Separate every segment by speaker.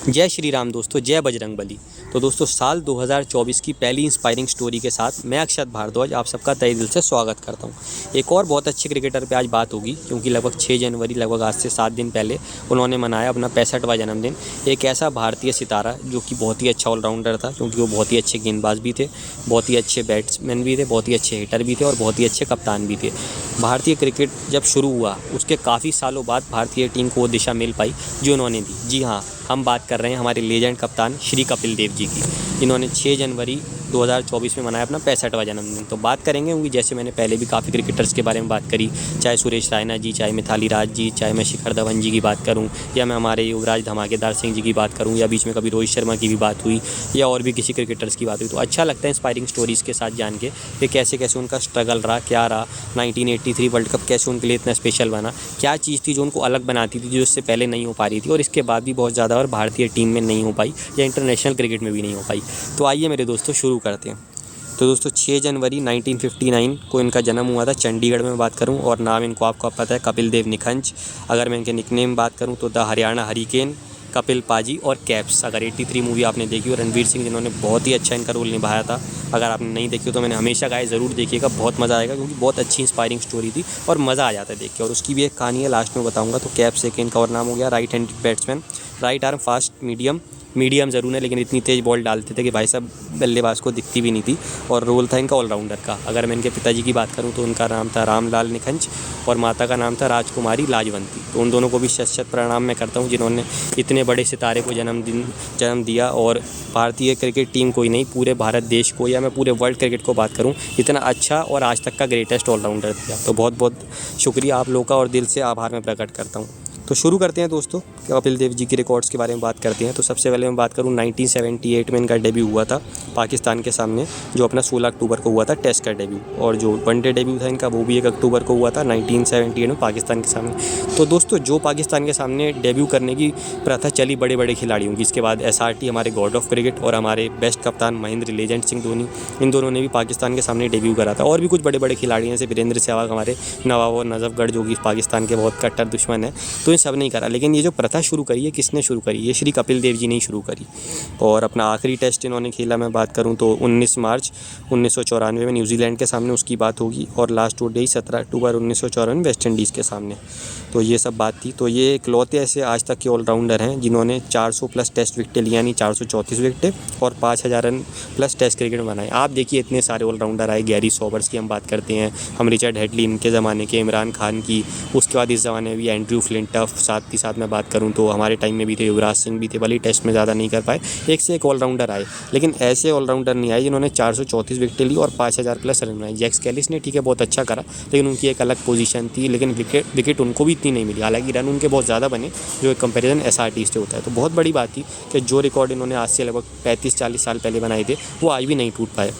Speaker 1: जय श्री राम दोस्तों, जय बजरंगबली। तो दोस्तों साल 2024 की पहली इंस्पायरिंग स्टोरी के साथ मैं अक्षत भारद्वाज आप सबका तहे दिल से स्वागत करता हूं। एक और बहुत अच्छे क्रिकेटर पे आज बात होगी, क्योंकि लगभग 6 जनवरी लगभग आज से 7 दिन पहले उन्होंने मनाया अपना 65वां जन्मदिन। एक ऐसा भारतीय सितारा जो कि बहुत ही अच्छा ऑलराउंडर था, क्योंकि वो बहुत ही अच्छे गेंदबाज भी थे, बहुत ही अच्छे बैट्समैन भी थे, बहुत ही अच्छे हिटर भी थे और बहुत ही अच्छे कप्तान भी थे। भारतीय क्रिकेट जब शुरू हुआ उसके काफ़ी सालों बाद भारतीय टीम को वो दिशा मिल पाई जो उन्होंने दी। जी हाँ, हम बात कर रहे हैं हमारे लेजेंड कप्तान श्री कपिल देव जी की, जिन्होंने 6 जनवरी 2024 में मनाया अपना 65वां जन्मदिन। तो बात करेंगे, क्योंकि जैसे मैंने पहले भी काफ़ी क्रिकेटर्स के बारे में बात करी, चाहे सुरेश रैना जी, चाहे मिथाली राज जी, चाहे मैं शिखर धवन जी की बात करूं, या मैं हमारे युवराज धमाकेदार सिंह जी की बात करूं, या बीच में कभी रोहित शर्मा की भी बात हुई, या और भी किसी क्रिकेटर्स की बात हुई, तो अच्छा लगता है इंस्पायरिंग स्टोरीज़ के साथ जान के कि कैसे कैसे उनका स्ट्रगल रहा, क्या रहा, 1983 वर्ल्ड कप कैसे उनके लिए इतना स्पेशल बना, क्या चीज़ थी जो उनको अलग बनाती थी, जो इससे पहले नहीं हो पा रही थी और इसके बाद भी बहुत ज़्यादा और भारतीय टीम में नहीं हो पाई या इंटरनेशनल क्रिकेट में भी नहीं हो पाई। तो आइए मेरे दोस्तों शुरू करते हैं। तो दोस्तों 6 जनवरी 1959 को इनका जन्म हुआ था चंडीगढ़ में बात करूं, और नाम इनको आपको पता है कपिल देव निखंज। अगर मैं इनके निकनेम बात करूं तो द हरियाणा हरिकेन, कपिल पाजी और कैप्स। अगर 83 मूवी आपने देखी हो, रणवीर सिंह जिन्होंने बहुत ही अच्छा इनका रोल निभाया था, अगर आपने नहीं देखी हो तो मैंने हमेशा कहा है ज़रूर देखिएगा, बहुत मज़ा आएगा, क्योंकि बहुत अच्छी इंस्पायरिंग स्टोरी थी और मज़ा आ जाता है देख के। और उसकी भी एक कहानी है, लास्ट में बताऊँगा। तो कैप्स एक इनका और नाम हो गया, right hand batsman, right arm fast medium ज़रूर है, लेकिन इतनी तेज़ बॉल डालते थे कि भाई साहब बल्लेबाज को दिखती भी नहीं थी। और रोल था इनका ऑलराउंडर का। अगर मैं इनके पिताजी की बात करूं तो उनका नाम था रामलाल निखंज और माता का नाम था राजकुमारी लाजवंती। तो उन दोनों को भी शत शत प्रणाम मैं करता हूं, जिन्होंने इतने बड़े सितारे को जन्म दिया, और भारतीय क्रिकेट टीम को ही नहीं, पूरे भारत देश को, या मैं पूरे वर्ल्ड क्रिकेट को बात करूँ, इतना अच्छा और आज तक का ग्रेटेस्ट ऑलराउंडर दिया। तो बहुत बहुत शुक्रिया आप लोगों का और दिल से आभार मैं प्रकट करता हूँ। तो शुरू करते हैं दोस्तों, कपिल देव जी की रिकॉर्ड्स के बारे में बात करते हैं। तो सबसे पहले मैं बात करूं 1978 में इनका डेब्यू हुआ था पाकिस्तान के सामने, जो अपना 16 अक्टूबर को हुआ था टेस्ट का डेब्यू। और जो वनडे डेब्यू था इनका वो भी 1 अक्टूबर को हुआ था 1978 में पाकिस्तान के सामने। तो दोस्तों जो पाकिस्तान के सामने डेब्यू करने की प्रथा चली बड़े बड़े खिलाड़ियों की, इसके बाद SRT हमारे गॉड ऑफ क्रिकेट और हमारे बेस्ट कप्तान महेंद्र लेजेंड सिंह धोनी, इन दोनों ने भी पाकिस्तान के सामने डेब्यू करा था। और भी कुछ बड़े बड़े खिलाड़ी हैं, जैसे वीरेंद्र सहवाग, हमारे नवाब और नजफगढ़, जो कि पाकिस्तान के बहुत कट्टर दुश्मन है, तो इन सब नहीं करा। लेकिन ये जो प्रथा शुरू करी है, किसने शुरू करी? ये श्री कपिल देव जी ने शुरू करी। और अपना आखिरी टेस्ट इन्होंने खेला, मैं बात करूं तो 19 मार्च 1994 में न्यूजीलैंड के सामने, उसकी बात होगी। और लास्ट ओडीआई 17 अक्टूबर 1994 वेस्ट इंडीज़ के सामने। तो ये सब बात थी। तो ये इकलौते ऐसे आज तक के ऑलराउंडर हैं जिन्होंने 400 प्लस टेस्ट विकेटें ली, यानी 434 विकेटें, और 5000 रन प्लस टेस्ट क्रिकेट बनाए। आप देखिए इतने सारे ऑलराउंडर आए। गैरी सॉबर्स की हम बात करते हैं, हम रिचर्ड हेडली इनके ज़माने के, इमरान खान की, उसके बाद इस ज़माने में भी एंड्रयू फ्लिंटफ, साथ ही साथ मैं बात करूं तो हमारे टाइम में भी थे युवराज सिंह भी थे, भले टेस्ट में ज़्यादा नहीं कर पाए। एक से एक ऑलराउंडर आए, लेकिन ऐसे ऑलराउंडर नहीं आए जिन्होंने 434 विकेटें ली और 5000 प्लस रन बनाए। जैक्स कैलिस ने ठीक है बहुत अच्छा करा, लेकिन उनकी एक अलग पोजीशन थी, लेकिन विकेट उनको भी इतनी नहीं मिली। हालांकि रन उनके बहुत ज़्यादा बने, जो एक कंपेरिजन SRT से होता है। तो बहुत बड़ी बात थी कि जो रिकॉर्ड इन्होंने आज से लगभग 35-40 साल पहले बनाए थे, वो आज भी नहीं टूट पाए।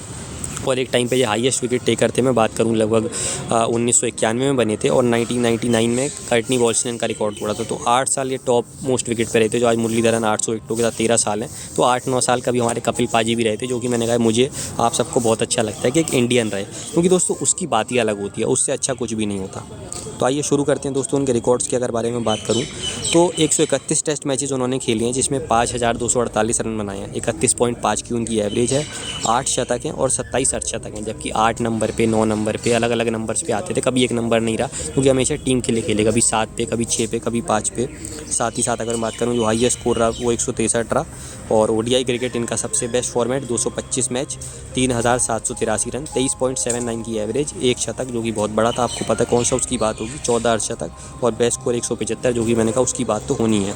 Speaker 1: और एक टाइम पे ये हाईएस्ट विकेट टेकर थे, मैं बात करूं लगभग 1991 में बने थे, और 1999 में कर्टनी वॉल्श ने इनका रिकॉर्ड तोड़ा था। तो 8 साल ये टॉप मोस्ट विकेट पे रहे थे, जो आज मुरलीधरन 800 विकेटों के साथ 13 साल हैं। तो 8-9 साल कभी हमारे कपिल पाजी भी रहे थे, जो कि मैंने कहा मुझे आप सबको बहुत अच्छा लगता है कि एक इंडियन रहे, क्योंकि दोस्तों उसकी बात ही अलग होती है, उससे अच्छा कुछ भी नहीं होता। तो आइए शुरू करते हैं दोस्तों उनके रिकॉर्ड्स के अगर बारे में बात करूं तो 131 टेस्ट मैचेस उन्होंने खेले हैं, जिसमें 5248 रन बनाए हैं। 31.5 की उनकी एवरेज है, 8 शतक हैं और 27 अर्धशतक हैं, जबकि 8 नंबर पे, 9 नंबर पे, अलग अलग नंबर्स पे आते थे। कभी एक नंबर नहीं रहा, क्योंकि हमेशा टीम के लिए खेले, कभी 7 पे, कभी 6 पे, कभी 5 पे। साथ ही साथ अगर बात करूँ जो हाईएस्ट स्कोर रहा वो 163 रहा। और ODI क्रिकेट इनका सबसे बेस्ट फॉर्मेट, 225 मैच, 3783 रन, 23.79 की एवरेज, 1 शतक जो कि बहुत बड़ा था। आपको पता है कौन सा उसकी बात होगी, 14 अर्धशतक, और बेस्ट स्कोर 175, जो कि मैंने कहा उसकी बात तो होनी है।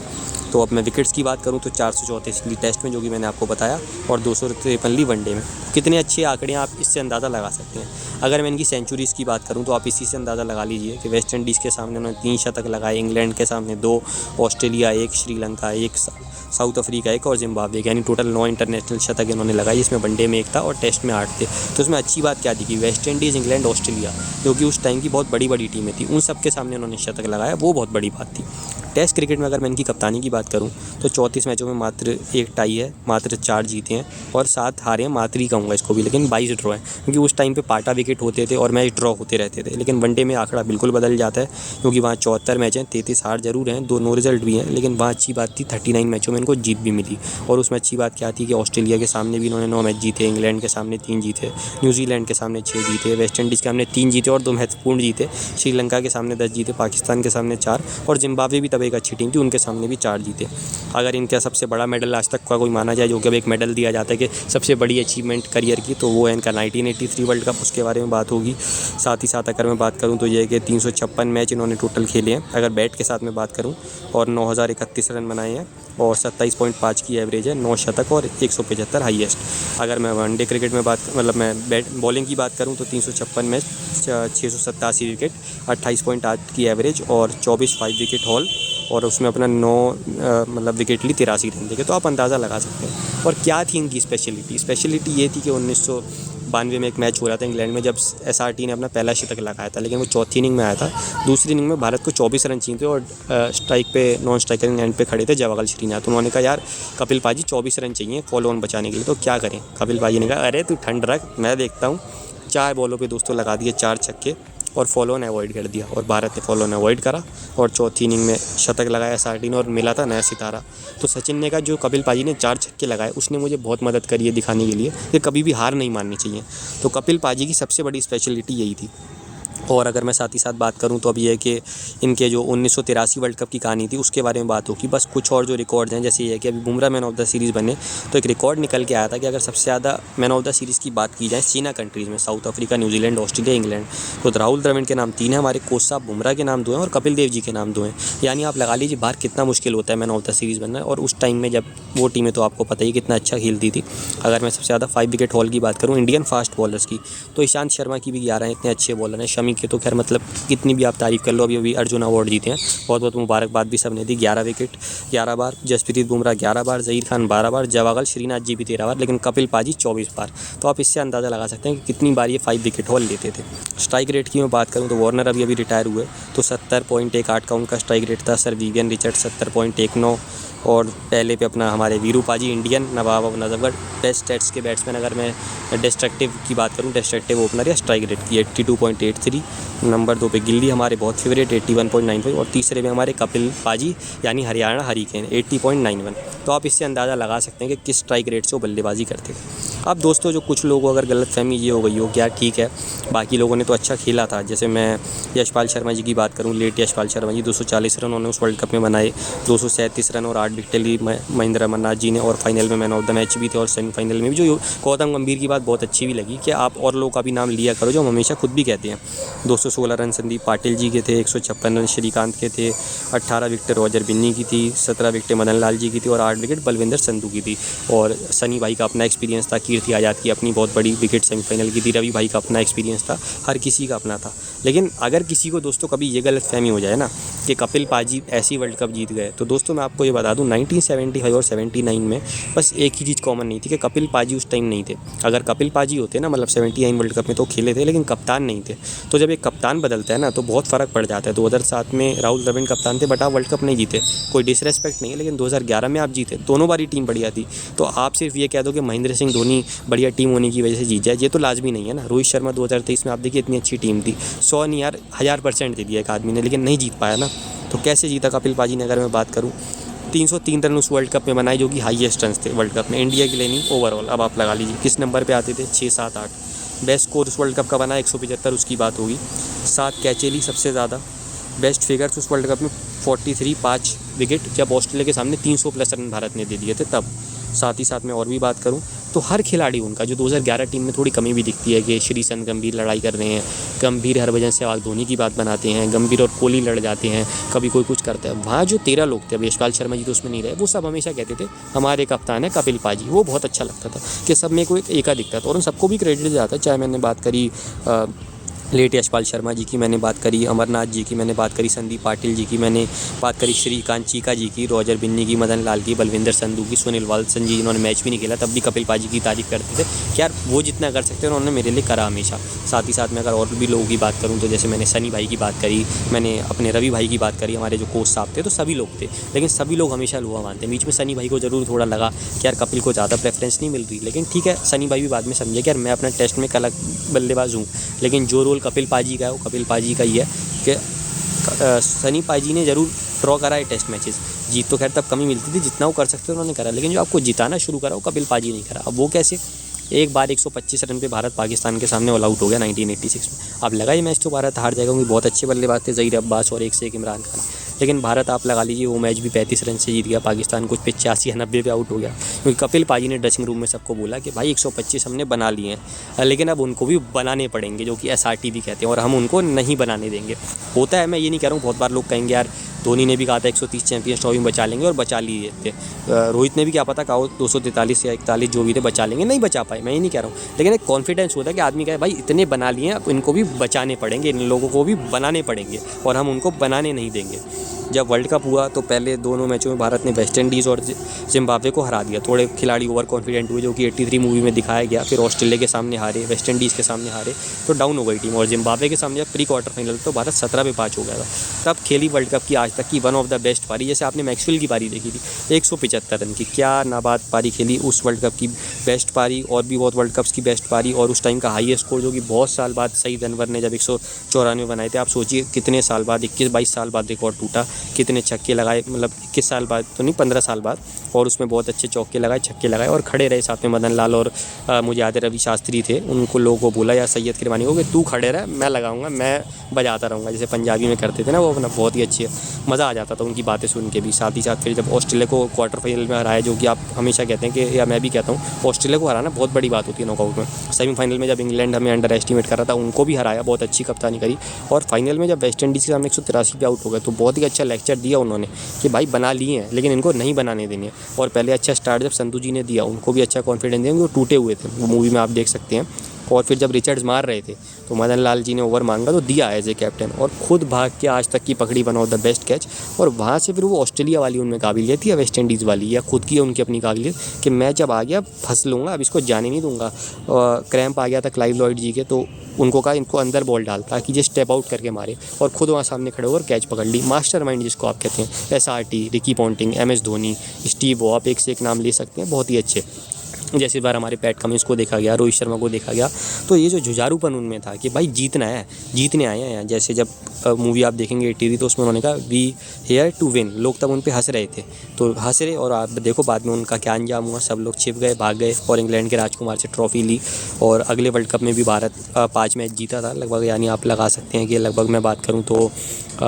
Speaker 1: तो अब मैं विकेट्स की बात करूं तो 434 ली टेस्ट में, जो कि मैंने आपको बताया, और 253 ली वनडे में। कितने अच्छे आंकड़े आप इससे अंदाज़ा लगा सकते हैं। अगर मैं इनकी सेंचुरीज़ की बात करूं तो आप इसी से अंदाज़ा लगा लीजिए कि वेस्ट इंडीज़ के सामने उन्होंने 3 शतक लगाए, इंग्लैंड के सामने 2, ऑस्ट्रेलिया 1, श्रीलंका 1, साउथ अफ्रीका 1 और जिम्बाब्वे, यानी टोटल 9 इंटरनेशनल शतक इन्होंने लगाई, जिसमें वनडे में 1 था और टेस्ट में 8 थे। तो उसमें अच्छी बात क्या थी कि वेस्ट इंडीज़, इंग्लैंड, ऑस्ट्रेलिया, जो कि उस टाइम की बहुत बड़ी बड़ी टीमें थी, उन सब के सामने उन्होंने शतक लगाया, वो बहुत बड़ी बात थी। टेस्ट क्रिकेट में अगर मैं इनकी कप्तानी की बात करूं तो 34 मैचों में मात्र 1 टाई है, मात्र 4 जीते हैं और 7 हारे हैं, मात्र ही कहूँगा इसको भी, लेकिन 22 ड्रॉ है, क्योंकि उस टाइम पे पाटा विकेट होते थे और मैच ड्रॉ होते रहते थे। लेकिन वनडे में आंकड़ा बिल्कुल बदल जाता है, क्योंकि वहाँ 74 मैच हैं, 33 हार जरूर हैं, 2 नो रिजल्ट भी हैं, लेकिन वहाँ अच्छी बात थी 39 मैचों में इनको जीत भी मिली। और उसमें अच्छी बात क्या थी कि ऑस्ट्रेलिया के सामने भी इन्होंने 9 मैच जीते, इंग्लैंड के सामने 3 जीते, न्यूजीलैंड के सामने 6 जीते, वेस्ट इंडीज़ के सामने 3 जीते और 2 महत्वपूर्ण जीते, श्रीलंका के सामने 10 जीते, पाकिस्तान के सामने 4 और जिम्बाब्वे भी तब एक अच्छी टीम थी, उनके सामने भी 4 जीते। अगर इनका सबसे बड़ा मेडल आज तक का कोई माना जाए, जो कि अब एक मेडल दिया जाता है कि सबसे बड़ी अचीवमेंट करियर की, तो वो है इनका 1983 वर्ल्ड कप, उसके बारे में बात होगी। साथ ही साथ अगर मैं बात करूँ तो ये है कि 356 मैच इन्होंने टोटल खेले हैं अगर बैट के साथ में बात करूँ, और 9031 रन बनाए हैं और 27.5 की एवरेज है, 9 शतक और 175 हाईएस्ट। अगर मैं वनडे क्रिकेट में मैं बॉलिंग की बात करूँ तो 356 मैच, 687 विकेट, 28.8 की एवरेज और 24 5 विकेट हॉल, और उसमें अपना 9 विकेट ली, 83 रन देखे, तो आप अंदाज़ा लगा सकते हैं। और क्या थी इनकी स्पेशलिटी ये थी कि 1992 में एक मैच हो रहा था इंग्लैंड में, जब SRT ने अपना पहला शतक लगाया था, लेकिन वो चौथी इनिंग में आया था। दूसरी इनिंग में भारत को 24 रन चाहिए थे और स्ट्राइक पे नॉन स्ट्राइकर एंड पे खड़े थे जवागल श्रीनाथ। उन्होंने कहा यार कपिल पाजी 24 रन चाहिए फॉलो ऑन बचाने के लिए, तो क्या करें। कपिल पाजी ने कहा अरे तू ठंड रख, मैं देखता हूँ। 4 बॉलों पे दोस्तों लगा दिए 4 छक्के और फॉलो ऑन अवॉइड कर दिया, और भारत ने फॉलो ऑन अवॉइड करा और चौथी इनिंग में शतक लगाया SRT ने और मिला था नया सितारा। तो सचिन ने कहा जो कपिल पाजी ने 4 छक्के लगाए उसने मुझे बहुत मदद करी है दिखाने के लिए कि कभी भी हार नहीं माननी चाहिए। तो कपिल पाजी की सबसे बड़ी स्पेशलिटी यही थी। और अगर मैं साथ ही साथ बात करूं तो अब ये है कि इनके जो 1983 वर्ल्ड कप की कहानी थी उसके बारे में बात होगी। बस कुछ और जो रिकॉर्ड्स हैं, जैसे ये है कि अभी Bumrah man of the series बने, तो एक रिकॉर्ड निकल के आया था कि अगर सबसे ज़्यादा मैन ऑफ द सीरीज़ की बात की जाए सीना कंट्रीज़ में, south Africa, New Zealand, Australia, England, तो राहुल द्रविड़ के नाम 3 हैं, हमारे कोच साहब बुमराह के नाम 2 हैं और कपिल देव जी के नाम 2 हैं। यानी आप लगा लीजिए बाहर कितना मुश्किल होता है मैन ऑफ द सीरीज़ बनना। और उस टाइम में जब वो टीमें, तो आपको पता ही कितना अच्छा खेलती थी। अगर मैं सबसे ज़्यादा 5 विकेट हॉल की बात करूँ इंडियन फास्ट बॉलर्स की, तो ईशांत शर्मा की भी 11 हैं, इतने अच्छे बॉलर हैं। शमी के तो खैर मतलब कितनी भी आप तारीफ़ कर लो, अभी अर्जुन अवार्ड जीते हैं, बहुत बहुत मुबारकबाद भी सबने दी। 11 विकेट 11 बार, जसप्रीत बुमराह 11 बार, ज़हीर खान 12 बार, जवागल श्रीनाथ जी भी 13 बार, लेकिन कपिल पाजी 24 बार। तो आप इससे अंदाज़ा लगा सकते हैं कि कितनी बार ये 5 विकेट हॉल लेते थे। स्ट्राइक रेट की मैं बात करूँ तो वार्नर अभी रिटायर हुए, तो 70.18 का उनका स्ट्राइक रेट था। सर विवियन रिचर्ड 70.19, और पहले पे अपना हमारे वीरू पाजी इंडियन, नवाब नजफगढ़। बेस्ट स्टैट्स के बैट्समैन अगर मैं डिस्ट्रक्टिव की बात करूँ, डिस्ट्रक्टिव ओपनर या स्ट्राइक रेट की 82.83। नंबर 2 पे गिल्ली हमारे बहुत फेवरेट 81.95, और तीसरे में हमारे कपिल पाजी यानी हरियाणा हरिकेन 80.91। तो आप इससे अंदाज़ा लगा सकते हैं कि किस स्ट्राइक रेट से वो बल्लेबाजी करते थे। अब दोस्तों जो कुछ लोगों को अगर गलतफहमी ये हो गई हो क्या, ठीक है बाकी लोगों ने तो अच्छा खेला था, जैसे मैं यशपाल शर्मा जी की बात करूं, लेट यशपाल शर्मा जी 240 रन उन्होंने उस वर्ल्ड कप में बनाए, 237 रन और 8 विकेट ली महेंद्र अमरनाथ जी ने, और फाइनल में मैन ऑफ द मैच भी थे, और सेमीफाइनल में भी। जो गौतम गंभीर की बात बहुत अच्छी भी लगी कि आप और लोगों का भी नाम लिया करो जो हम हमेशा खुद भी कहते हैं। 216 रन संदीप पाटिल जी के थे, 156 रन श्रीकांत के थे, 18 विकेट रॉजर बिन्नी की थी, 17 विकेट मदन लाल जी की थी, और 8 विकेट बलविंदर संधू की थी। और सनी भाई का अपना एक्सपीरियंस था, कीर्ति आज़ाद की अपनी बहुत बड़ी विकेट सेमीफाइनल की थी, रवि भाई का अपना एक्सपीरियंस था, हर किसी का अपना था। लेकिन अगर किसी को दोस्तों कभी ये गलतफहमी हो जाए ना कि कपिल पाजी ऐसी वर्ल्ड कप जीत गए, तो दोस्तों मैं आपको ये बता दूं 1975 और 79 में बस एक ही चीज़ कॉमन नहीं थी कि कपिल पाजी उस टाइम नहीं थे। अगर कपिल पाजी होते ना, मतलब 79 वर्ल्ड कप में तो खेले थे, लेकिन कप्तान नहीं थे। तो जब एक कप्तान बदलता है ना तो बहुत फ़र्क पड़ जाता है। 2007 में राहुल द्रविड़ कप्तान थे, बट आप वर्ल्ड कप नहीं जीते, कोई डिसरेस्पेक्ट नहीं है, लेकिन 2011 में आप जीते, दोनों बारी टीम बढ़िया थी। तो आप सिर्फ ये कह दो कि महेंद्र सिंह धोनी बढ़िया टीम होने की वजह से जीत जाए, ये तो लाजमी नहीं है ना। रोहित शर्मा 2023 में आप देखिए इतनी अच्छी टीम थी, 100 नहीं यार 1000% दे दिया एक आदमी ने, लेकिन नहीं जीत पाया ना। तो कैसे जीता कपिल पाजी ने, अगर मैं बात करूँ 303 रन उस वर्ल्ड कप में बनाए, जो कि हाईएस्ट रन थे वर्ल्ड कप में इंडिया के लिए नहीं ओवरऑल। अब आप लगा लीजिए किस नंबर पे आते थे, 6, 7, 8। बेस्ट स्कोर उस वर्ल्ड कप का बना 175, उसकी बात होगी। 7 कैचे ली सबसे ज़्यादा। बेस्ट फिगर्स उस वर्ल्ड कप में 43, 5 विकेट, जब ऑस्ट्रेलिया के सामने 300+ रन भारत ने दे दिए थे तब। साथ ही साथ मैं और भी बात करूं तो हर खिलाड़ी उनका, जो 2011 टीम में थोड़ी कमी भी दिखती है कि श्रीसंत गंभीर लड़ाई कर रहे हैं, गंभीर हरभजन सहवाग धोनी की बात बनाते हैं, गंभीर और कोहली लड़ जाते हैं, कभी कोई कुछ करता है। वहाँ जो 13 लोग थे, अब यशपाल शर्मा जी तो उसमें नहीं रहे, वो सब हमेशा कहते थे हमारे कप्तान है कपिल पाजी। वो बहुत अच्छा लगता था कि सब में कोई एका दिखता था, और उन सबको भी क्रेडिट जाता है। चाहे मैंने बात करी लेट यशपाल शर्मा जी की मैंने बात करी, अमरनाथ जी की मैंने बात करी, संदीप पाटिल जी की मैंने बात करी, श्रीकांत चीका जी की, रॉजर बिन्नी की, मदन लाल की, बलविंदर संधू की, सुनील वाल्सन जी जिन्होंने मैच भी नहीं खेला तब भी कपिल पाजी की तारीफ़ करते थे कि यार वो जितना कर सकते हैं उन्होंने मेरे लिए करा हमेशा। साथ ही साथ मैं अगर और भी लोगों की बात करूँ तो जैसे मैंने सनी भाई की बात करी, मैंने अपने रवि भाई की बात करी, हमारे जो कोच साहब थे, तो सभी लोग थे, लेकिन सभी लोग हमेशा लोहा मानते हैं। बीच में सनी भाई को ज़रूर थोड़ा लगा कि यार कपिल को ज़्यादा प्रेफरेंस नहीं मिल रही, लेकिन ठीक है, सनी भाई भी बाद में समझे कि यार मैं अपना टेस्ट में एक अलग बल्लेबाज हूँ, लेकिन जो रोल कपिल पाजी का है वो कपिल पाजी का ही है कि सनी पाजी ने ज़रूर ड्रॉ करा है टेस्ट मैचेस। जीत तो खैर तब कमी मिलती थी, जितना वो कर सकते थे उन्होंने करा, लेकिन जो आपको जिताना शुरू करा वो कपिल पाजी नहीं करा। अब वो कैसे? एक बार 125 रन पे भारत पाकिस्तान के सामने ऑल आउट हो गया 1986 में। अब लगा ये मैच तो भारत हार जाएगा क्योंकि बहुत अच्छे बल्लेबाज थे ज़हीर अब्बास और एक से एक इमरान खान, लेकिन भारत आप लगा लीजिए वो मैच भी 35 रन से जीत गया, पाकिस्तान कुछ 85 या 90 पे आउट हो गया, क्योंकि कपिल पाजी ने ड्रेसिंग रूम में सबको बोला कि भाई 125 हमने बना लिए हैं, लेकिन अब उनको भी बनाने पड़ेंगे, जो कि SRT भी कहते हैं, और हम उनको नहीं बनाने देंगे। होता है, मैं ये नहीं कह रहा हूँ, बहुत बार लोग कहेंगे यार धोनी ने भी कहा था 130 चैंपियंस ट्रॉफी बचा लेंगे और बचा लिए थे, रोहित ने भी क्या पता कहा 243 या 41 जो भी थे बचा लेंगे, नहीं बचा पाए, मैं ये नहीं कह रहा हूँ, लेकिन एक कॉन्फिडेंस होता है कि आदमी कहे भाई इतने बना लिए हैं, अब इनको भी बचाने पड़ेंगे, इन लोगों को भी बनाने पड़ेंगे और हम उनको बनाने नहीं देंगे। जब वर्ल्ड कप हुआ तो पहले दोनों मैचों में भारत ने वेस्ट इंडीज़ और जिम्बाब्वे को हरा दिया, थोड़े खिलाड़ी ओवर कॉन्फिडेंट हुए, जो कि 83 मूवी में दिखाया गया, फिर ऑस्ट्रेलिया के सामने हारे, वेस्ट इंडीज़ के सामने हारे, तो डाउन हो गई टीम, और जिम्बाब्वे के सामने जब प्री क्वार्टर फाइनल तो भारत 17 पे 5 हो गया था। तब खेली वर्ल्ड कप की आज तक की वन ऑफ द बेस्ट पारी, जैसे आपने मैक्सवेल की पारी देखी थी 175 रन की, क्या नाबाद पारी खेली, उस वर्ल्ड कप की बेस्ट पारी, और भी बहुत वर्ल्ड कप्स की बेस्ट पारी, और उस टाइम का हाईएस्ट स्कोर जो कि बहुत साल बाद सईद अनवर ने जब 194 बनाए थे, आप सोचिए कितने साल बाद, 21-22 साल बाद रिकॉर्ड टूटा, कितने छक्के लगाए, मतलब 21 साल बाद तो नहीं 15 साल बाद, और उसमें बहुत अच्छे चौके लगाए, छक्के लगाए और खड़े रहे, साथ में मदन लाल और मुझे याद है रवि शास्त्री थे, उनको लोगों को बोला या सैयद किरमानी को कि तू खड़े रह, मैं लगाऊंगा, मैं बजाता रहूँगा, जैसे पंजाबी में करते थे ना वो अपना, बहुत ही अच्छे, मज़ा आ जाता था उनकी बातें सुन के भी। साथ ही साथ फिर जब ऑस्ट्रेलिया को क्वार्टर फाइनल में हराया, जो कि आप हमेशा कहते हैं कि, या मैं भी कहता हूँ, ऑस्ट्रेलिया को हराना बहुत बड़ी बात होती है नॉकआउट में। सेमीफाइनल में जब इंग्लैंड हमें अंडर एस्टिमेट कर रहा था, उनको भी हराया, बहुत अच्छी कप्तानी करी, और फाइनल में जब वेस्ट इंडीज़ के सामने 183 पे आउट हो गए, तो बहुत ही अच्छा लेक्चर दिया उन्होंने कि भाई बना लिए हैं लेकिन इनको नहीं बनाने देने। और पहले अच्छा स्टार्ट जब संधू जी ने दिया, उनको भी अच्छा कॉन्फिडेंस दिया, वो टूटे हुए थे, वो मूवी में आप देख सकते हैं। और फिर जब रिचर्ड्स मार रहे थे तो मदन लाल जी ने ओवर मांगा तो दिया एज ए कैप्टन, और खुद भाग के आज तक की पकड़ी one of the best catch. और वहाँ से फिर वो ऑस्ट्रेलिया वाली उनमें काबिलियत या वेस्ट इंडीज़ वाली या खुद की उनकी अपनी काबिलियत कि मैं जब आ गया फंस लूँगा, अब इसको जाने नहीं दूंगा। क्रैम्प आ गया था क्लाइव लॉयड जी के, तो उनको कहा इनको अंदर बॉल डाल ताकि ये स्टेप आउट करके मारे, और खुद वहाँ सामने खड़े होकर कैच पकड़ ली। मास्टरमाइंड जिसको आप कहते हैं, SRT, Ricky Ponting, MS Dhoni, Steve Waugh, आप एक से एक नाम ले सकते हैं, बहुत ही अच्छे। जैसे बार हमारे पैट कमिंस को देखा गया, रोहित शर्मा को देखा गया, तो ये जो जुझारूपन उनमें था कि भाई जीतना है, जीतने आए हैं। जैसे जब मूवी आप देखेंगे 83 तो उसमें उन्होंने कहा वी हेयर टू विन, लोग तब उन पे हंस रहे थे, तो हंस रहे, और आप देखो बाद में उनका क्या अंजाम हुआ, सब लोग छिप गए, भाग गए, और इंग्लैंड के राजकुमार से ट्रॉफी ली। और अगले वर्ल्ड कप में भी भारत 5 मैच जीता था लगभग, यानी आप लगा सकते हैं कि लगभग मैं बात करूँ तो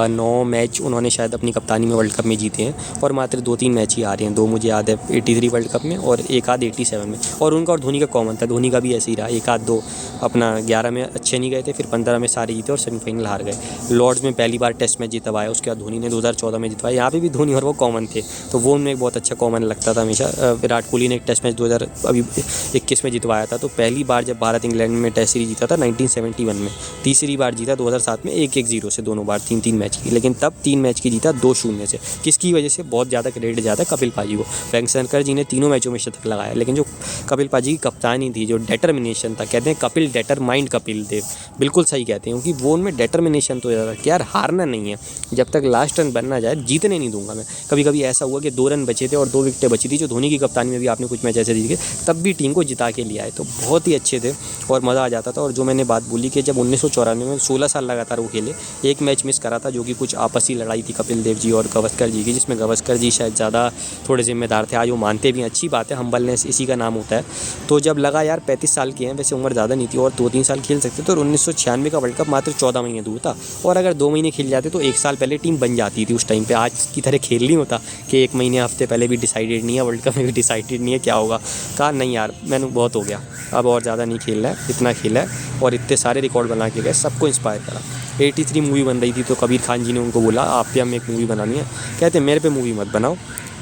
Speaker 1: 9 मैच उन्होंने शायद अपनी कप्तानी में वर्ल्ड कप में जीते हैं, और मात्र 2-3 मैच ही आ रहे हैं, 2 मुझे याद है 83 वर्ल्ड कप में और एक आध 87 में, और उनका और धोनी का कॉमन था, धोनी का भी ऐसे ही रहा, एक आध 2 अपना 11 में अच्छे नहीं गए थे, फिर 15 में सारे जीते और सेमीफाइनल हार गए। लॉर्ड्स में पहली बार टेस्ट मैच जितवाया, उसके बाद धोनी ने 2014 में जितवाया, यहाँ पे भी धोनी और वो कॉमन थे, तो वो उनमें एक बहुत अच्छा कॉमन लगता था हमेशा। विराट कोहली ने एक टेस्ट मैच 2021 में जितवाया था, तो पहली बार जब भारत इंग्लैंड में टेस्ट सीरीज जीता था 1971 में, तीसरी बार जीता 2007 में 1-1-0 से, दोनों बार 3-3 मैच की, लेकिन तब 3 मैच की जीता 2-0 से। किसकी वजह से? बहुत ज़्यादा क्रेडिट जाता है कपिल पाजी को। वेंकसरकर जी ने तीनों मैचों में शतक लगाया, लेकिन जो कपिल पाजी की कप्तानी थी, जो डेटर्मिनेशन था, कहते हैं कपिल डेटरमाइंड कपिल देव, बिल्कुल सही कहते हैं, क्योंकि वो उनमें डेटर्मिनेशन तो ज़्यादा कि यार हारना नहीं है, जब तक लास्ट रन बनना जाए जीतने नहीं दूंगा मैं। कभी कभी ऐसा हुआ कि 2 रन बचे थे और 2 विकेटें बची थी, जो धोनी की कप्तानी में भी आपने कुछ मैच ऐसे दिखे, तब भी टीम को जिता के लिया है, तो बहुत ही अच्छे थे और मज़ा आ जाता था। और जो मैंने बात बोली कि जब 1994 में 16 साल लगातार वो खेले, एक मैच मिस करा था, जो कि कुछ आपसी लड़ाई थी कपिल देव जी और गावस्कर जी की, जिसमें गावस्कर जी शायद ज़्यादा थोड़े जिम्मेदार थे, आज वो मानते भी, अच्छी बात है, हम्बलनेस इसी का नाम होता है। तो जब लगा यार 35 साल के हैं, वैसे उम्र ज़्यादा नहीं थी और 2-3 साल खेल सकते, तो 1996 का वर्ल्ड कप मात्र 14 महीने दूर था, और अगर 2 महीने खेल जाते तो 1 साल पहले टीम बन जाती थी। उस टाइम पे आज की तरह खेल नहीं होता कि 1 महीने हफ्ते पहले भी डिसाइडेड नहीं है, वर्ल्ड कप में भी डिसाइडेड नहीं है क्या होगा। कहा नहीं यार मैंने बहुत हो गया, अब और ज़्यादा नहीं खेलना है, इतना खेला है, और इतने सारे रिकॉर्ड बना के गए, सबको इंस्पायर करा। 83 मूवी बन रही थी, तो कबीर खान जी ने उनको बोला आप पे हम एक मूवी बनानी है, कहते मेरे पे मूवी मत बनाओ,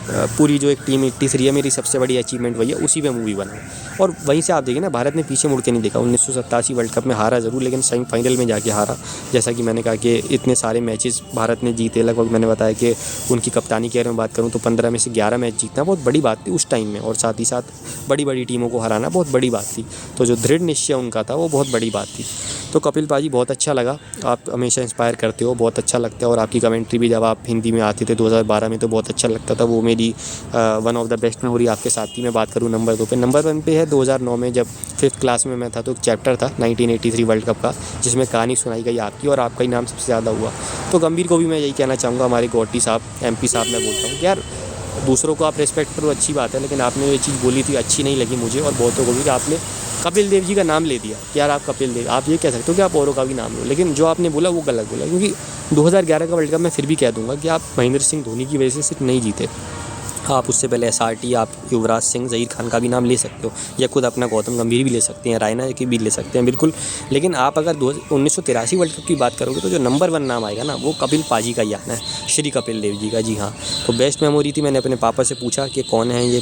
Speaker 1: पूरी जो एक टीम 83 है, मेरी सबसे बड़ी अचीवमेंट वही है, उसी पे मूवी बनाऊँ। और वहीं से आप देखिए ना, भारत ने पीछे मुड़ के नहीं देखा। 1987 वर्ल्ड कप में हारा ज़रूर, लेकिन सेमीफाइनल में जाके हारा। जैसा कि मैंने कहा कि इतने सारे मैचेस भारत ने जीते, लगभग मैंने बताया कि उनकी कप्तानी के बारे में बात करूँ तो 15 में से 11 मैच जीतना बहुत बड़ी बात थी उस टाइम में, और साथ ही साथ बड़ी बड़ी टीमों को हराना बहुत बड़ी बात थी। तो जो दृढ़ निश्चय उनका था वो बहुत बड़ी बात थी। तो कपिल पाजी बहुत अच्छा लगा, आप हमेशा इंस्पायर करते हो, बहुत अच्छा लगता है। और आपकी कमेंट्री भी जब आप हिंदी में आती थे 2012 में तो बहुत अच्छा लगता था। वो मेरी one of the best memory आपके साथ ही मैं बात करूँ नंबर 2 पे। नंबर 1 पे है 2009 में जब 5th क्लास में मैं था, तो एक चैप्टर था 1983 वर्ल्ड कप का, जिसमें कहानी सुनाई गई आपकी, और आपका ही नाम सबसे ज़्यादा हुआ। तो गंभीर को भी मैं यही कहना चाहूँगा, हमारे गौटी साहब, MP साहब मैं बोलता हूँ कि यार दूसरों को आप रिस्पेक्ट करो, अच्छी बात है, लेकिन आपने ये चीज़ बोली थी अच्छी नहीं लगी मुझे और बहुतों को भी, कि आपने कपिल देव जी का नाम ले दिया कि यार आप कपिल देव। आप ये कह सकते हो कि आप औरों का भी नाम लो, लेकिन जो आपने बोला वो गलत बोला। क्योंकि 2011 का वर्ल्ड कप मैं फिर भी कह दूंगा कि आप महेंद्र सिंह धोनी की वजह से सिर्फ नहीं जीते, आप उससे पहले SRT, आप युवराज सिंह, ज़हीर खान का भी नाम ले सकते हो, या खुद अपना गौतम गंभीर भी ले सकते हैं, रायना की भी ले सकते हैं, बिल्कुल। लेकिन आप अगर 1983 वर्ल्ड कप की बात करोगे तो जो नंबर 1 नाम आएगा ना, वो कपिल पाजी का ही आना है, श्री कपिल देव जी का। जी हाँ, तो बेस्ट मेमोरी थी। मैंने अपने पापा से पूछा कि कौन है ये,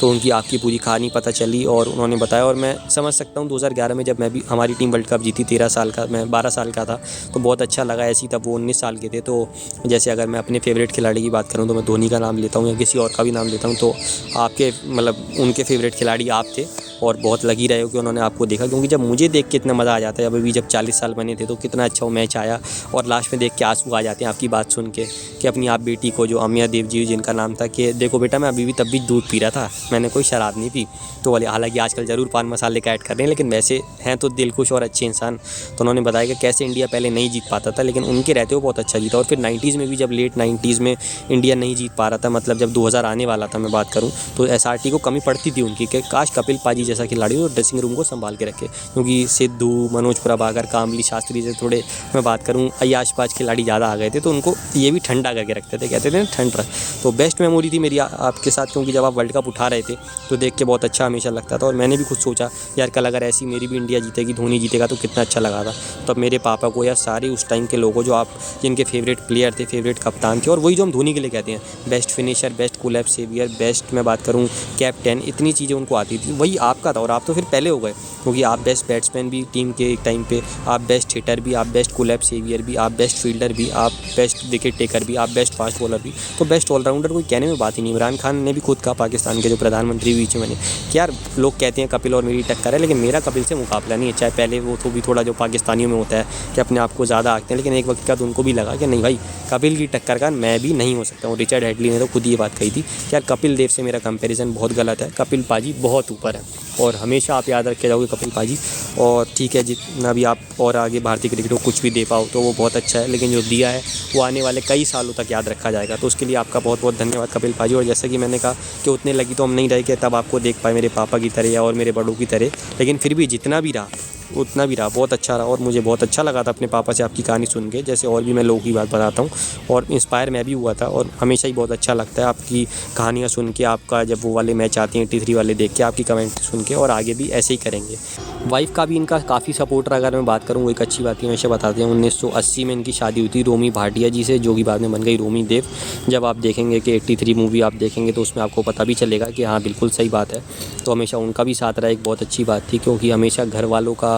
Speaker 1: तो उनकी आपकी पूरी कहानी पता चली और उन्होंने बताया। और मैं समझ सकता हूँ 2011 में जब मैं भी, हमारी टीम वर्ल्ड कप जीती, 13 साल का, मैं 12 साल का था, तो बहुत अच्छा लगा। ऐसी तब वो 19 साल के थे। तो जैसे अगर मैं अपने फेवरेट खिलाड़ी की बात करूँ तो मैं धोनी का नाम लेता हूँ या किसी और का भी नाम लेता हूँ, तो आपके मतलब उनके फेवरेट खिलाड़ी आप थे, और बहुत लगी रहे हो कि उन्होंने आपको देखा। क्योंकि जब मुझे देख के इतना मज़ा आ जाता है, अभी जब 40 साल बने थे तो कितना अच्छा वो मैच आया, और लास्ट में देख के आंसू आ जाते हैं आपकी बात सुन के, कि अपनी आप बेटी को, जो अमिया देव जी जिनका नाम था, कि देखो बेटा मैं अभी भी तब भी दूध पी रहा था, मैंने कोई शराब नहीं पी। तो वाले हालांकि आजकल ज़रूर पान मसाले का ऐड कर रहे हैं, लेकिन वैसे हैं तो दिलखुश और अच्छे इंसान। तो उन्होंने बताया कि कैसे इंडिया पहले नहीं जीत पाता था, लेकिन उनके रहते हुए बहुत अच्छा जीता। और फिर 90s में भी, जब लेट 90s में इंडिया नहीं जीत पा रहा था, मतलब जब 2000 आने वाला था मैं बात करूँ, तो SRT को कमी पड़ती थी उनकी, कि काश कपिल पाजी जैसा खिलाड़ी हो ड्रेसिंग रूम को संभाल के रखे। क्योंकि सिद्धू, मनोज प्रभाकर, कामली शास्त्री से थोड़े मैं बात करूँ अय्याशबाज खिलाड़ी ज़्यादा आ गए थे, तो उनको ये भी ठंडा करके रखते थे, कहते थे ना ठंड रख। तो बेस्ट मेमोरी थी मेरी आपके साथ, क्योंकि जब आप वर्ल्ड कप उठा रहे थे तो देख के बहुत अच्छा हमेशा लगता था। और मैंने भी खुद सोचा यार कल अगर ऐसी मेरी भी इंडिया जीतेगी, धोनी जीतेगा तो कितना अच्छा लगा था। तब मेरे पापा को या सारे उस टाइम के लोगों, जो आप जिनके फेवरेट प्लेयर थे, फेवरेट कप्तान थे, और वही जो हम धोनी के लिए कहते हैं, बेस्ट फिनिशर, बेस्ट कोलैब सेवियर, बेस्ट मैं बात करूँ कैप्टन, इतनी चीज़ें उनको आती थी, वही आपका था। और आप तो फिर पहले हो गए, क्योंकि आप बेस्ट बैट्समैन भी टीम के एक टाइम पे, आप बेस्ट हिटर भी, आप बेस्ट कोलैब सेवियर भी, आप बेस्ट फील्डर भी, आप बेस्ट विकेट टेकर भी, आप बेस्ट फास्ट बॉलर भी, तो बेस्ट ऑलराउंडर कोई कहने में बात ही नहीं। इमरान खान ने भी खुद कहा, पाकिस्तान के जो प्रधानमंत्री बीच में, मैंने कि यार लोग कहते हैं कपिल और मेरी टक्कर है, लेकिन मेरा कपिल से मुकाबला नहीं है। चाहे पहले वो तो भी थोड़ा जो पाकिस्तानियों में होता है कि अपने आप को ज़्यादा आंकते हैं, लेकिन एक वक्त का तो उनको भी लगा कि नहीं भाई, कपिल की टक्कर का मैं भी नहीं हो सकता हूँ। रिचर्ड हेडली ने तो खुद ये बात कही थी कि यार कपिल देव से मेरा कंपैरिजन बहुत गलत है, कपिल पाजी बहुत ऊपर है। और हमेशा आप याद रखे जाओगे कपिल पाजी। और ठीक है, जितना भी आप और आगे भारतीय क्रिकेट को कुछ भी दे पाओ तो वो बहुत अच्छा है, लेकिन जो दिया है वो आने वाले कई सालों तक याद रखा जाएगा। तो उसके लिए आपका बहुत बहुत धन्यवाद कपिल पाजी। और जैसा कि मैंने कहा कि उतने लगी तो हम नहीं रहे कि तब आपको देख पाए मेरे पापा की तरह या और मेरे बड़ों की तरह, लेकिन फिर भी जितना भी रहा उतना भी रहा, बहुत अच्छा रहा। और मुझे बहुत अच्छा लगा था अपने पापा से आपकी कहानी सुन के, जैसे और भी मैं लोगों की बात बताता हूँ, और इंस्पायर मैं भी हुआ था। और हमेशा ही बहुत अच्छा लगता है आपकी कहानियाँ सुन के, आपका जब वो वाले मैच आते हैं 83 वाले देख के, आपकी कमेंट सुन के, और आगे भी ऐसे ही करेंगे। वाइफ का भी इनका काफ़ी सपोर्ट रहा, अगर मैं बात करूँ, वो एक अच्छी बात है हमेशा बताते हैं। 1980 में इनकी शादी हुई थी रोमी भाटिया जी से, जो कि बाद में बन गई रोमी देव। जब आप देखेंगे कि 83 मूवी आप देखेंगे तो उसमें आपको पता भी चलेगा कि हाँ बिल्कुल सही बात है। तो हमेशा उनका भी साथ रहा, एक बहुत अच्छी बात थी, क्योंकि हमेशा घर वालों का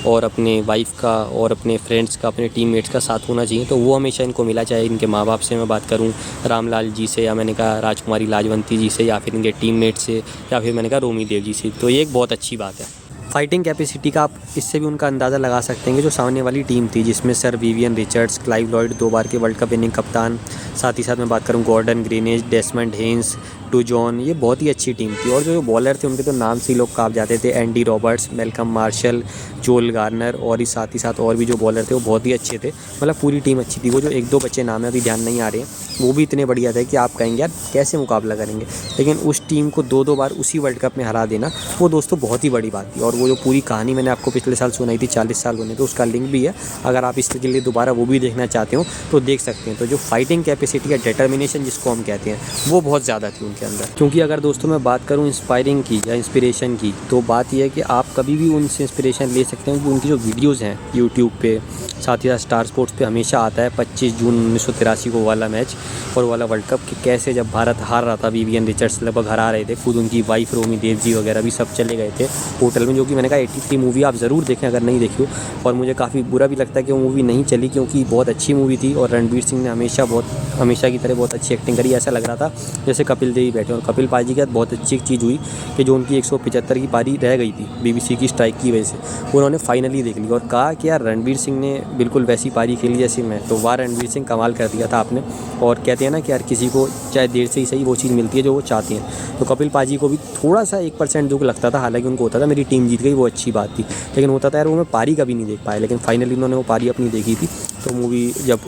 Speaker 1: और अपने वाइफ का और अपने फ्रेंड्स का, अपने टीममेट्स का साथ होना चाहिए, तो वो हमेशा इनको मिला। चाहे इनके माँ बाप से मैं बात करूँ, रामलाल जी से, या मैंने कहा राजकुमारी लाजवंती जी से, या फिर इनके टीममेट से, या फिर मैंने कहा रोमी देव जी से, तो ये एक बहुत अच्छी बात है। फाइटिंग कैपेसिटी का आप इससे भी उनका अंदाज़ा लगा सकते हैं कि जो सामने वाली टीम थी, जिसमें sir Vivian Richards, Clive Lloyd 2 बार के वर्ल्ड कप विनिंग कप्तान, साथ ही साथ मैं बात करूं गॉर्डन ग्रीनिज, डेसमंड हेन्स, टू जॉन, ये बहुत ही अच्छी टीम थी। और जो बॉलर थे उनके तो नाम से ही लोग काँप जाते थे, एंडी रॉबर्ट्स, मेलकम मार्शल, जोल गार्नर, और ही साथ और भी जो बॉलर थे वो बहुत ही अच्छे थे। मतलब पूरी टीम अच्छी थी। वो जो 1-2 बच्चे नाम है अभी ध्यान नहीं आ रहे हैं, वो भी इतने बढ़िया थे कि आप कहेंगे यार कैसे मुकाबला करेंगे। लेकिन उस टीम को 2-2 बार उसी वर्ल्ड कप में हरा देना, वो दोस्तों बहुत ही बड़ी बात थी। और वो जो पूरी कहानी मैंने आपको पिछले साल सुनाई थी, 40 साल बने, तो उसका लिंक भी है, अगर आप इसके लिए दोबारा वो भी देखना चाहते हो तो देख सकते हैं। तो जो फाइटिंग कैपेसिटी या डिटर्मिनेशन जिसको हम कहते हैं, वो बहुत ज़्यादा थी उनके के अंदर। क्योंकि अगर दोस्तों मैं बात करूँ इंस्पायरिंग की या इंस्पिरेशन की, तो बात यह है कि आप कभी भी उनसे इंस्पिरेशन ले सकते हैं कि उनकी जो वीडियोज़ हैं यूट्यूब पे, साथ ही साथ स्टार स्पोर्ट्स पे हमेशा आता है 25 जून 1983 को वाला मैच और वाला वर्ल्ड कप, कि कैसे जब भारत हार रहा था, विवियन रिचर्ड्स लगभग हरा रहे थे, खुद उनकी वाइफ रोमी देव जी वगैरह भी सब चले गए थे होटल में, जो कि मैंने कहा 83 मूवी आप ज़रूर देखें अगर नहीं देखी हो। और मुझे काफ़ी बुरा भी लगता है कि वो मूवी नहीं चली, क्योंकि बहुत अच्छी मूवी थी और रणवीर सिंह ने हमेशा की तरह बहुत अच्छी एक्टिंग करी। ऐसा लग रहा था जैसे कपिल देव बैठे, और कपिल पाजी के साथ बहुत अच्छी एक चीज़ हुई कि जो उनकी 175 की पारी रह गई थी BBC की स्ट्राइक की वजह से, उन्होंने फाइनली देख ली और कहा कि यार रणवीर सिंह ने बिल्कुल वैसी पारी खेली जैसी मैं, तो वाह रणवीर सिंह कमाल कर दिया था आपने। और कहते हैं ना कि यार किसी को चाहे देर से ही सही वो चीज़ मिलती है जो वो चाहते हैं, तो कपिल पाजी को भी थोड़ा सा 1% दुख लगता था, हालांकि उनको होता था मेरी टीम जीत गई, वो अच्छी बात थी, लेकिन होता था यार वो मैं पारी कभी नहीं देख पाया। लेकिन फाइनली उन्होंने वो पारी अपनी देखी थी। तो मूवी जब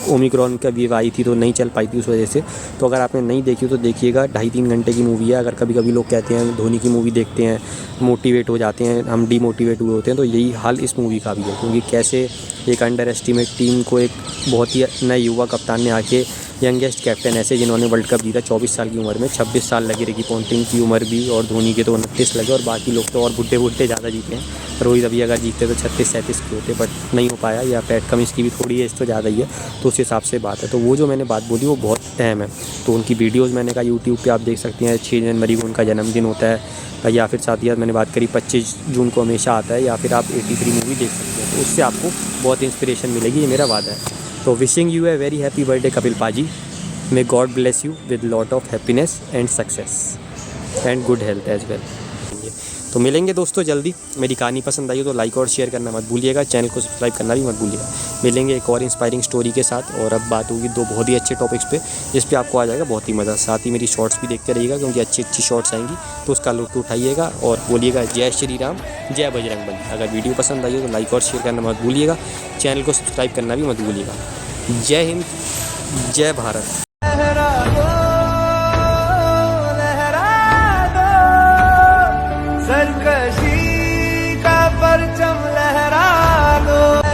Speaker 1: ओमिक्रॉन का वेव आई थी तो नहीं चल पाई थी उस वजह से। तो अगर आपने नहीं देखी हो तो देखिएगा, 2.5-3 घंटे की मूवी है। अगर कभी कभी लोग कहते हैं धोनी की मूवी देखते हैं मोटिवेट हो जाते हैं, हम डीमोटिवेट हुए होते हैं, तो यही हाल इस मूवी का भी है। क्योंकि कैसे एक अंडर एस्टिमेट टीम को एक बहुत ही नए युवा कप्तान ने आके, यंगेस्ट कैप्टन ऐसे जिन्होंने वर्ल्ड कप जीता 24 साल की उम्र में, 26 साल लगी रिकी पॉन्टिंग की उम्र भी, और धोनी के तो 29 लगे, और बाकी लोग तो और बुढ़े ज़्यादा जीते हैं। रोहित अभी अगर जीते तो 36-37 के होते, बट नहीं हो पाया, या पैट कमिंस की भी थोड़ी एज तो ज़्यादा ही है, तो उस हिसाब से बात है। तो वो जो मैंने बात बोली वो बहुत अहम है। तो उनकी वीडियोज़ मैंने कहा यूट्यूब पर आप देख सकते हैं। 6 जनवरी को उनका जन्मदिन होता है, या फिर साथ ही साथ मैंने बात करी 25 जून को हमेशा आता है, या फिर आप 83 मूवी देख सकते हैं। तो उससे आपको बहुत इंस्पिरेशन मिलेगी, ये मेरा वादा है। तो wishing U a very happy birthday Kapil पाजी। May God bless you with lot of happiness and success and good health as well। तो मिलेंगे दोस्तों जल्दी। मेरी कहानी पसंद आई हो तो लाइक और शेयर करना मत भूलिएगा, चैनल को सब्सक्राइब करना भी मत भूलिएगा। मिलेंगे एक और इंस्पायरिंग स्टोरी के साथ, और अब बात होगी 2 बहुत ही अच्छे टॉपिक्स पे, जिस पे आपको आ जाएगा बहुत ही मज़ा। साथ ही मेरी शॉर्ट्स भी देखते रहिएगा, क्योंकि अच्छी अच्छी शॉर्ट्स आएंगी, तो उसका लुत्फ़ उठाइएगा और बोलिएगा जय श्री राम, जय बजरंग बली। अगर वीडियो पसंद आई हो तो लाइक और शेयर करना मत भूलिएगा, चैनल को सब्सक्राइब करना भी मत भूलिएगा। जय हिंद, जय भारत।
Speaker 2: लहरा दो सरकशी का परचम लहरा दो।